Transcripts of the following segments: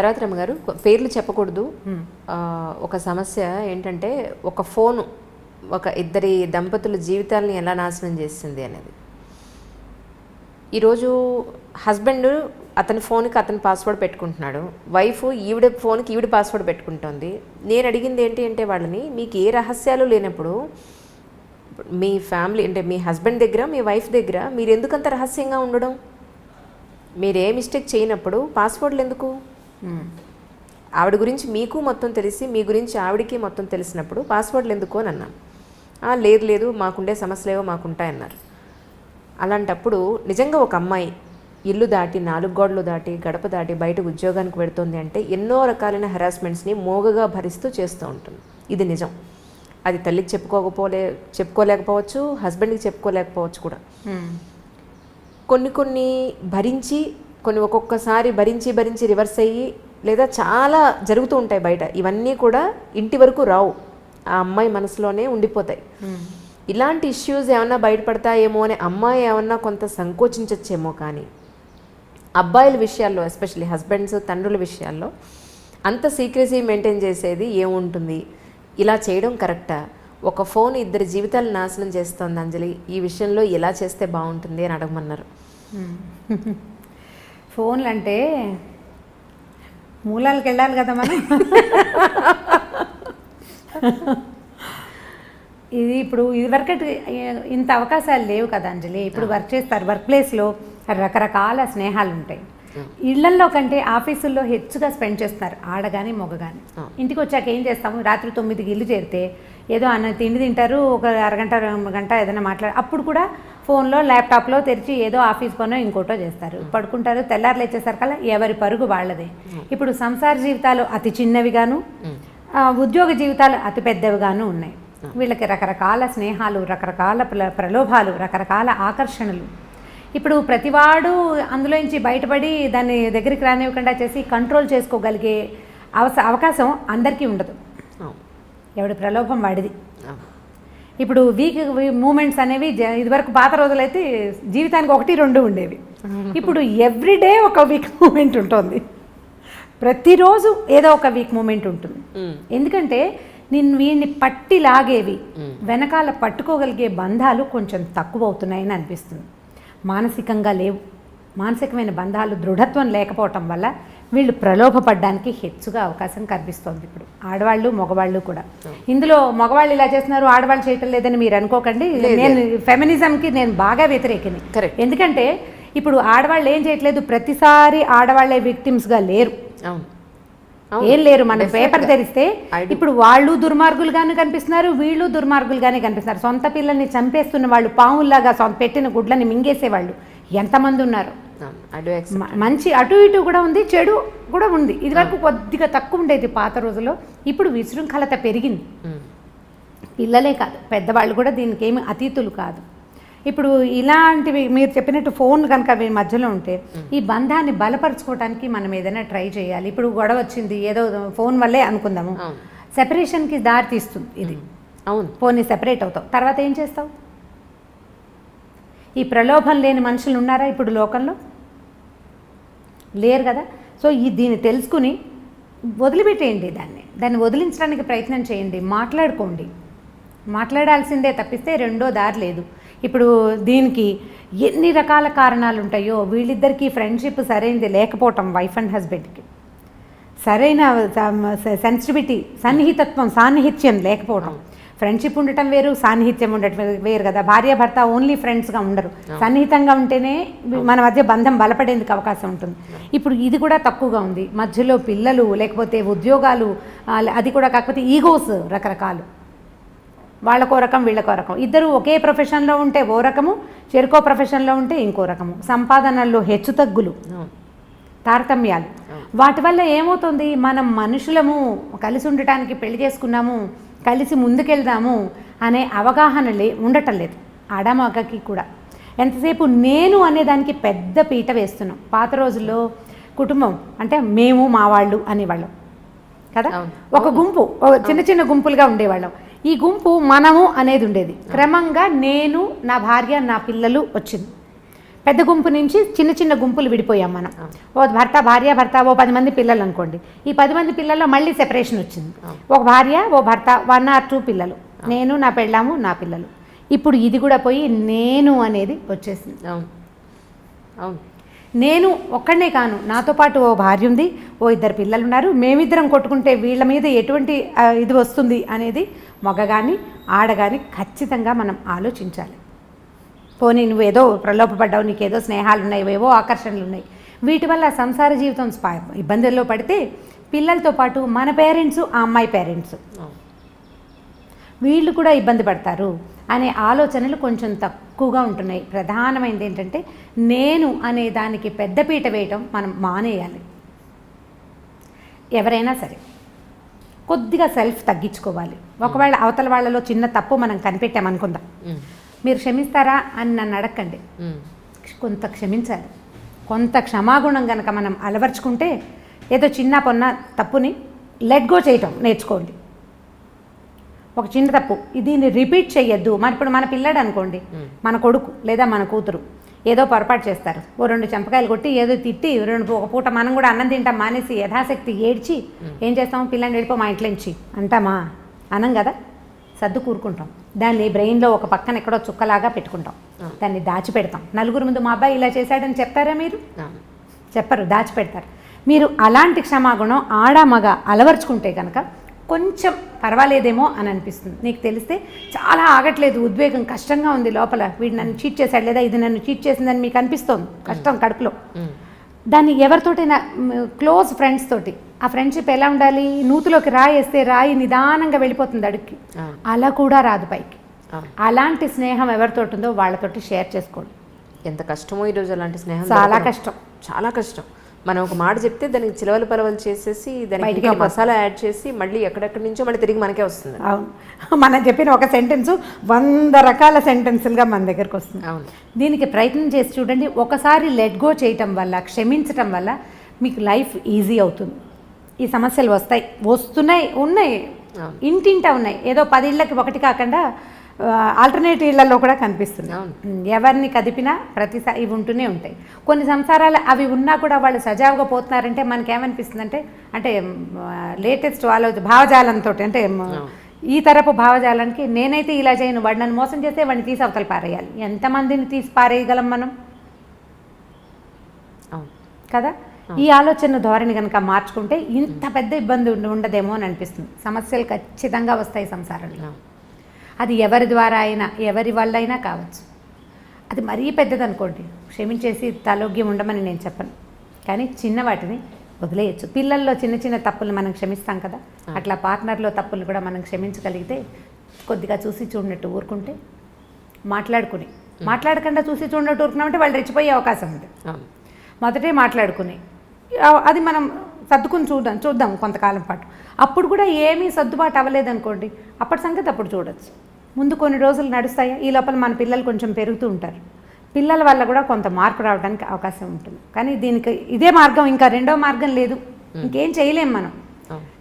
తర్వాత రమ్మగారు పేర్లు చెప్పకూడదు. ఒక సమస్య ఏంటంటే ఒక ఫోను ఒక ఇద్దరి దంపతుల జీవితాలని ఎలా నాశనం చేసింది అనేది. ఈరోజు హస్బెండ్ అతని ఫోన్కి అతని పాస్వర్డ్ పెట్టుకుంటున్నాడు, వైఫ్ ఈవిడ ఫోన్కి ఈవిడ పాస్వర్డ్ పెట్టుకుంటుంది. నేను అడిగింది ఏంటి అంటే వాళ్ళని, మీకు ఏ రహస్యాలు లేనప్పుడు మీ ఫ్యామిలీ అంటే మీ హస్బెండ్ దగ్గర మీ వైఫ్ దగ్గర మీరు ఎందుకంత రహస్యంగా ఉండడం? మీరు ఏ మిస్టేక్ చేయనప్పుడు పాస్వర్డ్లు ఎందుకు? ఆవిడ గురించి మీకు మొత్తం తెలిసి మీ గురించి ఆవిడికి మొత్తం తెలిసినప్పుడు పాస్వర్డ్లు ఎందుకు అని అన్నాను. లేదు లేదు మాకుండే సమస్యలేవో మాకుంటాయన్నారు. అలాంటప్పుడు నిజంగా ఒక అమ్మాయి ఇల్లు దాటి 4 గోడలు దాటి గడప దాటి బయట ఉద్యోగానికి పెడుతుంది అంటే ఎన్నో రకాలైన హెరాస్మెంట్స్ని మోగగా భరిస్తూ చేస్తూ ఉంటుంది. ఇది నిజం. అది తల్లికి చెప్పుకోలేకపోవచ్చు, హస్బెండ్కి చెప్పుకోలేకపోవచ్చు కూడా. కొన్ని భరించి ఒక్కొక్కసారి భరించి రివర్స్ అయ్యి లేదా చాలా జరుగుతూ ఉంటాయి బయట. ఇవన్నీ కూడా ఇంటి వరకు రావు, ఆ అమ్మాయి మనసులోనే ఉండిపోతాయి. ఇలాంటి ఇష్యూస్ ఏమన్నా బయటపడతాయేమో అని అమ్మాయి ఏమన్నా కొంత సంకోచించచ్చేమో, కానీ అబ్బాయిల విషయాల్లో ఎస్పెషల్లీ హస్బెండ్స్ తండ్రుల విషయాల్లో అంత సీక్రెసీ మెయింటైన్ చేసేది ఏముంటుంది? ఇలా చేయడం కరెక్టా? ఒక ఫోన్ ఇద్దరి జీవితాలు నాశనం చేస్తోంది అంజలి, ఈ విషయంలో ఎలా చేస్తే బాగుంటుంది అని అడగమన్నారు. ఫోన్లు అంటే మూలాలకు వెళ్ళాలి కదా మనం. ఇది ఇప్పుడు ఇదివరకటి ఇంత అవకాశాలు లేవు కదా అంజలి. ఇప్పుడు వర్క్ చేస్తారు, వర్క్ ప్లేస్లో రకరకాల స్నేహాలు ఉంటాయి. ఇళ్లల్లో కంటే ఆఫీసుల్లో హెచ్చుగా స్పెండ్ చేస్తున్నారు ఆడగాని మొగగాని. ఇంటికి వచ్చాక ఏం చేస్తాము, రాత్రి 9కి ఇల్లు చేరితే ఏదో తిండి తింటారు, ఒక అరగంట 2 గంట ఏదైనా అప్పుడు కూడా ఫోన్లో ల్యాప్టాప్లో తెరిచి ఏదో ఆఫీస్ పనో ఇంకోటో చేస్తారు, పడుకుంటారు. తెల్లారులు వచ్చేసరికల్లా ఎవరి పరుగు వాళ్ళదే. ఇప్పుడు సంసార జీవితాలు అతి చిన్నవిగాను, ఉద్యోగ జీవితాలు అతి పెద్దవిగాను ఉన్నాయి. వీళ్ళకి రకరకాల స్నేహాలు, రకరకాల ప్రలోభాలు, రకరకాల ఆకర్షణలు. ఇప్పుడు ప్రతివాడు అందులోంచి బయటపడి దాన్ని దగ్గరికి రానివ్వకుండా చేసి కంట్రోల్ చేసుకోగలిగే అవకాశం అందరికీ ఉండదు. ఎవడి ప్రలోభం వాడిది. ఇప్పుడు వీక్ మూమెంట్స్ అనేవి ఇదివరకు పాత రోజులైతే జీవితానికి 1-2 ఉండేవి. ఇప్పుడు ఎవ్రీడే ఒక వీక్ మూమెంట్ ఉంటుంది, ప్రతిరోజు ఏదో ఒక వీక్ మూమెంట్ ఉంటుంది. ఎందుకంటే వీడిని పట్టి లాగేవి, వెనకాల పట్టుకోగలిగే బంధాలు కొంచెం తక్కువ అవుతున్నాయని అనిపిస్తుంది. మానసికంగా లేవు, మానసికమైన బంధాలు దృఢత్వం లేకపోవటం వల్ల వీళ్ళు ప్రలోభపడడానికి హెచ్చుగా అవకాశం కనిపిస్తోంది. ఇప్పుడు ఆడవాళ్ళు మగవాళ్ళు కూడా. ఇందులో మగవాళ్ళు ఇలా చేస్తున్నారు, ఆడవాళ్ళు చేయటం లేదని మీరు అనుకోకండి. నేను ఫెమినిజంకి నేను బాగా వ్యతిరేకిని. ఎందుకంటే ఇప్పుడు ఆడవాళ్ళు ఏం చేయట్లేదు, ప్రతిసారి ఆడవాళ్లే విక్టిమ్స్గా లేరు, ఏం లేరు. మనం పేపర్ తెరిస్తే ఇప్పుడు వాళ్ళు దుర్మార్గులుగానే కనిపిస్తున్నారు, వీళ్ళు దుర్మార్గులుగానే కనిపిస్తున్నారు. సొంత పిల్లల్ని చంపేస్తున్న వాళ్ళు, పావుల్లాగా పెట్టిన గుడ్లని మింగేసేవాళ్ళు ఎంతమంది ఉన్నారు. మంచి అటు ఇటు కూడా ఉంది, చెడు కూడా ఉంది. ఇదివరకు కొద్దిగా తక్కువ ఉండేది పాత రోజుల్లో. ఇప్పుడు విశృంఖలత పెరిగింది. పిల్లలే కాదు, పెద్దవాళ్ళు కూడా దీనికి ఏమి అతీతులు కాదు. ఇప్పుడు ఇలాంటివి మీరు చెప్పినట్టు ఫోన్ కనుక మీ మధ్యలో ఉంటే ఈ బంధాన్ని బలపరచుకోవడానికి మనం ఏదైనా ట్రై చేయాలి. ఇప్పుడు గొడవ వచ్చింది, ఏదో ఫోన్ వల్లే అనుకుందాము, సెపరేషన్కి దారి తీస్తుంది ఇది. అవును, ఫోన్ని సెపరేట్ అవుతావు, తర్వాత ఏం చేస్తావు? ఈ ప్రలోభం లేని మనుషులు ఉన్నారా ఇప్పుడు లోకంలో? లేరు కదా. సో దీన్ని తెలుసుకుని వదిలిపెట్టేయండి, దాన్ని వదిలించడానికి ప్రయత్నం చేయండి, మాట్లాడుకోండి. మాట్లాడాల్సిందే తప్పిస్తే రెండో దారి లేదు. ఇప్పుడు దీనికి ఎన్ని రకాల కారణాలు ఉంటాయో. వీళ్ళిద్దరికీ ఫ్రెండ్షిప్ సరైనది లేకపోవటం, వైఫ్ అండ్ హస్బెండ్కి సరైన సెన్సిటివిటీ, సాన్నిహిత్యం లేకపోవటం. ఫ్రెండ్షిప్ ఉండటం వేరు, సాన్నిహిత్యం ఉండటం వేరు కదా. భార్యాభర్త ఓన్లీ ఫ్రెండ్స్గా ఉండరు, సన్నిహితంగా ఉంటేనే మన మధ్య బంధం బలపడేందుకు అవకాశం ఉంటుంది. ఇప్పుడు ఇది కూడా తక్కువగా ఉంది. మధ్యలో పిల్లలు, లేకపోతే ఉద్యోగాలు, అది కూడా కాకపోతే ఈగోస్ రకరకాలు, వాళ్ళకో రకం వీళ్ళకో రకం. ఇద్దరు ఒకే ప్రొఫెషన్లో ఉంటే ఓ రకము, చెరుకో ప్రొఫెషన్లో ఉంటే ఇంకో రకము. సంపాదనల్లో హెచ్చుతగ్గులు, తారతమ్యాలు. వాటి వల్ల ఏమవుతుంది, మనం మనుషులము కలిసి ఉండటానికి పెళ్లి చేసుకున్నాము, కలిసి ముందుకెళ్దాము అనే అవగాహన ఉండటం లేదు ఆడమగకి కూడా. ఎంతసేపు నేను అనేదానికి పెద్ద పీట వేస్తున్నాం. పాత రోజుల్లో కుటుంబం అంటే మేము మా వాళ్ళు అనేవాళ్ళం కదా. ఒక గుంపు, చిన్న చిన్న గుంపులుగా ఉండేవాళ్ళం. ఈ గుంపు మనము అనేది ఉండేది. క్రమంగా నేను, నా భార్య, నా పిల్లలు వచ్చింది. పెద్ద గుంపు నుంచి చిన్న చిన్న గుంపులు విడిపోయాం మనం. ఓ భర్త భార్య భర్త ఓ 10 మంది పిల్లలు అనుకోండి. ఈ 10 మంది పిల్లల్లో మళ్ళీ సెపరేషన్ వచ్చింది. ఒక భార్య ఓ భర్త 1 or 2 పిల్లలు, నేను నా పెళ్ళాము నా పిల్లలు. ఇప్పుడు ఇది కూడా పోయి నేను అనేది వచ్చేసింది. నేను ఒక్కడనే కాను, నాతో పాటు ఓ భార్య ఉంది, ఓ 2 పిల్లలు ఉన్నారు, మేమిద్దరం కొట్టుకుంటే వీళ్ళ మీద ఎటువంటి ఇది వస్తుంది అనేది మగ కానీ ఆడ కానీ ఖచ్చితంగా మనం ఆలోచించాలి. పోనీ నువ్వు ఏదో ప్రలోభపడ్డావు, నీకేదో స్నేహాలు ఉన్నాయి, ఏవో ఆకర్షణలు ఉన్నాయి, వీటి వల్ల సంసార జీవితం ఇబ్బందుల్లో పడితే పిల్లలతో పాటు మన పేరెంట్స్ ఆ అమ్మాయి పేరెంట్స్ వీళ్ళు కూడా ఇబ్బంది పడతారు అనే ఆలోచనలు కొంచెం తక్కువగా ఉంటున్నాయి. ప్రధానమైనది ఏంటంటే నేను అనే దానికి పెద్దపీట వేయటం మనం మానేయాలి. ఎవరైనా సరే కొద్దిగా సెల్ఫ్ తగ్గించుకోవాలి. ఒకవేళ అవతల వాళ్ళలో చిన్న తప్పు మనం కనిపెట్టామనుకుందాం, మీరు క్షమిస్తారా అని నన్ను అడగండి. కొంత క్షమించాలి. కొంత క్షమాగుణం కనుక మనం అలవర్చుకుంటే ఏదో చిన్న పొన్న తప్పుని లెట్ గో చేయటం నేర్చుకోండి. ఒక చిన్న తప్పు దీన్ని రిపీట్ చేయొద్దు. మరి ఇప్పుడు మన పిల్లాడు అనుకోండి, మన కొడుకు లేదా మన కూతురు ఏదో పొరపాటు చేస్తారు, ఓ 2 చెంపకాయలు కొట్టి ఏదో తిట్టి ఒక పూట మనం కూడా అన్నం తింటాం మానేసి యథాశక్తి ఏడ్చి ఏం చేస్తాం, పిల్లని వెళ్ళిపో మా ఇంట్లో నుంచి అంటామా? అనం కదా, సర్దు కూరుకుంటాం. దాన్ని బ్రెయిన్లో ఒక పక్కన ఎక్కడో చుక్కలాగా పెట్టుకుంటాం, దాన్ని దాచిపెడతాం. నలుగురు ముందు మా అబ్బాయి ఇలా చేశాడని చెప్తారా మీరు? చెప్పరు, దాచిపెడతారు. మీరు అలాంటి క్షమాగుణం ఆడ మగ అలవర్చుకుంటే కనుక కొంచెం పర్వాలేదేమో అని అనిపిస్తుంది. నీకు తెలిస్తే చాలా ఆగట్లేదు, ఉద్వేగం కష్టంగా ఉంది లోపల, వీడు నన్ను చీట్ చేశాడు లేదా ఇది నన్ను చీట్ చేసిందని మీకు అనిపిస్తుంది కష్టం కడుపులో. దాన్ని ఎవరితోటైనా క్లోజ్ ఫ్రెండ్స్ తోటి, ఆ ఫ్రెండ్షిప్ ఎలా ఉండాలి, నూతులోకి రాయి వేస్తే రాయి నిదానంగా వెళ్ళిపోతుంది అడుగుకి, అలా కూడా రాదు పైకి. అలాంటి స్నేహం ఎవరితోటి ఉందో వాళ్ళతోటి షేర్ చేసుకోండి. ఎంత కష్టమో ఈరోజు అలాంటి స్నేహం, చాలా కష్టం, చాలా కష్టం. మనం ఒక మాట చెప్తే దానికి చిలవలు పరవలు చేసేసి దానికి ఇంకా మసాలా యాడ్ చేసి మళ్ళీ ఎక్కడెక్కడి నుంచో మళ్ళీ తిరిగి మనకే వస్తుంది. అవును, మనం చెప్పిన ఒక సెంటెన్స్ 100 రకాల సెంటెన్సులుగా మన దగ్గరకు వస్తుంది. అవును, దీనికి ప్రయత్నం చేసి చూడండి. ఒకసారి లెట్ గో చేయటం వల్ల, క్షమించటం వల్ల మీకు లైఫ్ ఈజీ అవుతుంది. ఈ సమస్యలు వస్తున్నాయి, ఉన్నాయి, ఇంటింటా ఉన్నాయి. ఏదో 10 ఇళ్ళకి ఒకటి కాకుండా ఆల్టర్నేట్ ఇళ్లలో కూడా కనిపిస్తుంది. ఎవరిని కదిపినా ప్రతిసారి ఇవి ఉంటూనే ఉంటాయి. కొన్ని సంసారాలు అవి ఉన్నా కూడా వాళ్ళు సజావుగా పోతున్నారంటే మనకేమనిపిస్తుంది అంటే లేటెస్ట్ భావజాలంతో, అంటే ఈ తరపు భావజాలానికి నేనైతే ఇలా చేయను, వాడు నన్ను మోసం చేస్తే వాడిని తీసి అవతల పారేయాలి. ఎంతమందిని తీసి పారేయగలం మనం కదా? ఈ ఆలోచన ధోరణి కనుక మార్చుకుంటే ఇంత పెద్ద ఇబ్బంది ఉండదేమో అని అనిపిస్తుంది. సమస్యలు ఖచ్చితంగా వస్తాయి సంసారంలో. అది ఎవరి ద్వారా అయినా ఎవరి వల్ల అయినా కావచ్చు. అది మరీ పెద్దది అనుకోండి, క్షమించేసి తలోగ్యం ఉండమని నేను చెప్పను, కానీ చిన్న వాటిని వదిలేయచ్చు. పిల్లల్లో చిన్న చిన్న తప్పులు మనం క్షమిస్తాం కదా, అట్లా పార్ట్నర్లో తప్పులు కూడా మనం క్షమించగలిగితే కొద్దిగా చూసి చూడనట్టు ఊరుకుంటే, మాట్లాడకుండా చూసి చూడనట్టు ఊరుకున్నామంటే వాళ్ళు రెచ్చిపోయే అవకాశం ఉంది. మొదటే మాట్లాడుకుని అది మనం సర్దుకుని చూద్దాం కొంతకాలం పాటు. అప్పుడు కూడా ఏమీ సర్దుబాటు అవ్వలేదనుకోండి, అప్పటి సంగతి అప్పుడు చూడొచ్చు. ముందు కొన్ని రోజులు నడుస్తాయి, ఈ లోపల మన పిల్లలు కొంచెం పెరుగుతూ ఉంటారు. పిల్లల వల్ల కూడా కొంత మార్పు రావడానికి అవకాశం ఉంటుంది. కానీ దీనికి ఇదే మార్గం, ఇంకా రెండో మార్గం లేదు, ఇంకేం చేయలేం మనం.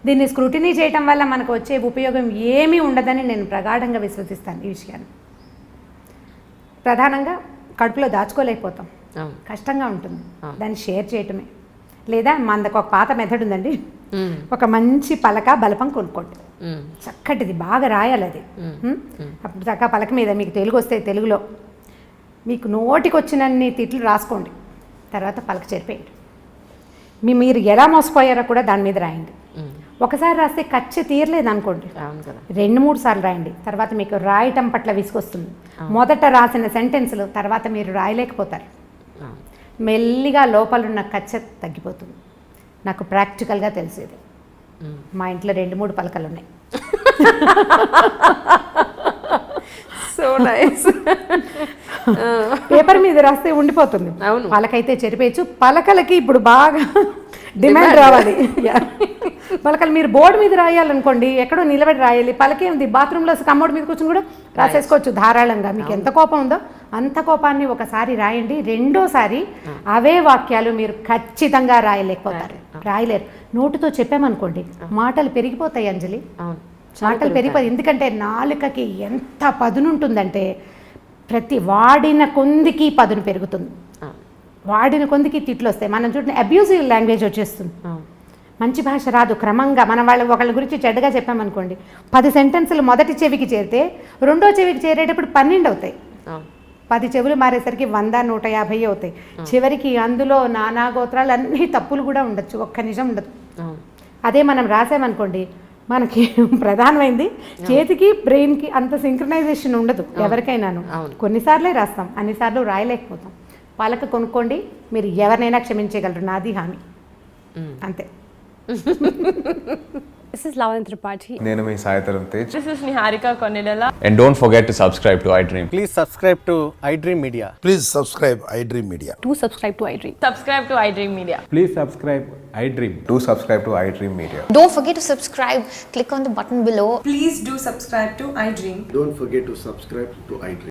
దీన్ని స్క్రూటినీ చేయటం వల్ల మనకు వచ్చే ఉపయోగం ఏమీ ఉండదని నేను ప్రగాఢంగా విశ్వసిస్తాను. ఈ విషయాన్ని ప్రధానంగా కడుపులో దాచుకోలేకపోతాం, కష్టంగా ఉంటుంది. దాన్ని షేర్ చేయటమే. లేదా మనకు ఒక పాత మెథడ్ ఉందండి, ఒక మంచి పలక బలపం కొనుక్కోండి, చక్కటిది బాగా రాయాలి అది. అప్పుడు చక్కగా పలక మీద మీకు తెలుగు వస్తే తెలుగులో మీకు నోటికి వచ్చినన్ని తిట్లు రాసుకోండి, తర్వాత పలక చెరిపేయండి. మీరు ఎలా మోసపోయారో కూడా దాని మీద రాయండి. ఒకసారి రాస్తే కచ్చి తీరలేదు అనుకోండి, 2-3 సార్లు రాయండి. తర్వాత మీకు రాయటం పట్ల విసుకొస్తుంది. మొదట రాసిన సెంటెన్స్లు తర్వాత మీరు రాయలేకపోతారు. మెల్లిగా లోపలున్న కచ్చ తగ్గిపోతుంది. నాకు ప్రాక్టికల్గా తెలిసేది. మా ఇంట్లో 2-3 పలకలు ఉన్నాయి. So nice. పేపర్ మీద రాస్తే ఉండిపోతుంది, పలకైతే చెరిపేయచ్చు. పలకలకి ఇప్పుడు బాగా డిమాండ్ రావాలి. పలకలు మీరు బోర్డు మీద రాయాలనుకోండి, ఎక్కడో నిలబడి రాయాలి. పలకేంది, బాత్రూంలో కమ్మోడు మీద కూర్చొని కూడా రాసేసుకోవచ్చు ధారాళంగా. మీకు ఎంత కోపం ఉందో అంత కోపాన్ని ఒకసారి రాయండి. రెండోసారి అవే వాక్యాలు మీరు ఖచ్చితంగా రాయలేకపోతారు, రాయలేరు. నోటితో చెప్పామనుకోండి మాటలు పెరిగిపోతాయి అంజలి, మాటలు పెరిగిపోతాయి. ఎందుకంటే నాలుకకి ఎంత పదునుంటుందంటే ప్రతి వాడిన కొందికి పదును పెరుగుతుంది. వాడిన కొందికి తిట్లు వస్తాయి. మనం చూడండి అబ్యూజివ్ లాంగ్వేజ్ వచ్చేస్తుంది. మంచి భాష రాదు. క్రమంగా మనం ఒకళ్ళ గురించి చెడ్డగా చెప్పామనుకోండి, 10 సెంటెన్సులు మొదటి చెవికి చేరితే రెండో చెవికి చేరేటప్పుడు 12 అవుతాయి. 10 చెవులు మారేసరికి 100, 150 అవుతాయి. చివరికి అందులో నానా గోత్రాలు అన్ని తప్పులు కూడా ఉండొచ్చు, ఒక్క నిజం ఉండదు. అదే మనం రాసామనుకోండి, మనకి ప్రధానమైంది చేతికి బ్రెయిన్కి అంత సింక్రనైజేషన్ ఉండదు ఎవరికైనాను. కొన్నిసార్లే రాస్తాం, అన్నిసార్లు రాయలేకపోతాం. వాళ్ళకి కొనుక్కోండి, మీరు ఎవరినైనా క్షమించగలరు, నాది హామీ. అంతే. This is Lavan Tripathi. నేను మీ Sai Dharam Tej. This is Niharika Konilala. And don't forget to subscribe to iDream. Please subscribe to iDream Media. Please subscribe iDream Media. Do subscribe to iDream. Subscribe to iDream Media. Please subscribe iDream. Do subscribe to iDream Media. Don't forget to subscribe. Click on the button below. Please do subscribe to iDream. Don't forget to subscribe to iDream.